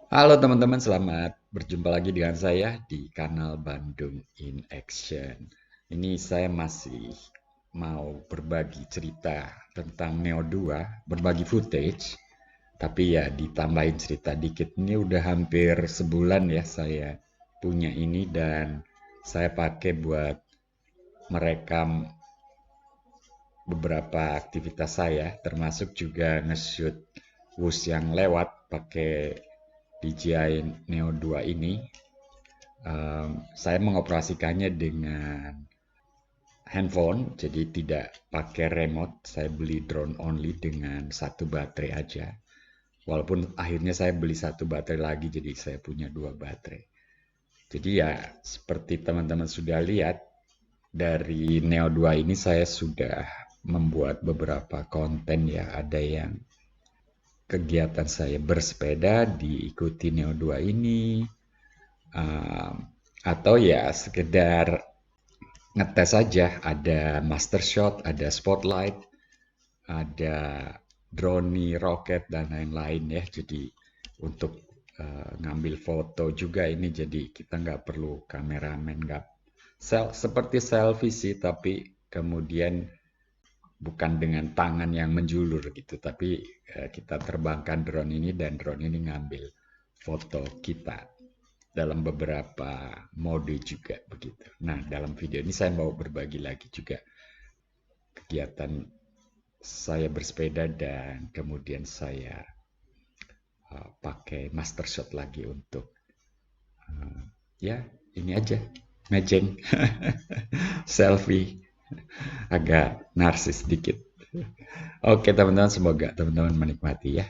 Halo teman-teman, selamat berjumpa lagi dengan saya di kanal Bandung in Action. Ini saya masih mau berbagi cerita tentang Neo 2, berbagi footage. Tapi ya ditambahin cerita dikit. Ini udah hampir sebulan ya saya punya ini dan saya pakai buat merekam beberapa aktivitas saya, termasuk juga nge-shoot bus yang lewat pakai DJI Neo 2 ini. Saya mengoperasikannya dengan handphone, jadi tidak pakai remote. Saya beli drone only dengan satu baterai aja. Walaupun akhirnya saya beli satu baterai lagi, jadi saya punya dua baterai. Jadi ya seperti teman-teman sudah lihat, dari Neo 2 ini saya sudah membuat beberapa konten ya. Ada yang kegiatan saya bersepeda diikuti Neo 2 ini, um, atau ya sekedar ngetes saja, ada master shot, ada spotlight, ada drone, roket dan lain-lain ya. Jadi untuk ngambil foto juga ini, jadi kita nggak perlu kameramen, nggak seperti selfie sih, tapi kemudian bukan dengan tangan yang menjulur gitu, tapi kita terbangkan drone ini dan drone ini ngambil foto kita dalam beberapa mode juga begitu. Nah, dalam video ini saya mau berbagi lagi juga kegiatan saya bersepeda dan kemudian saya pakai master shot lagi untuk ya ini aja ngejeng selfie, agak narsis dikit. Oke teman-teman, semoga teman-teman menikmati ya.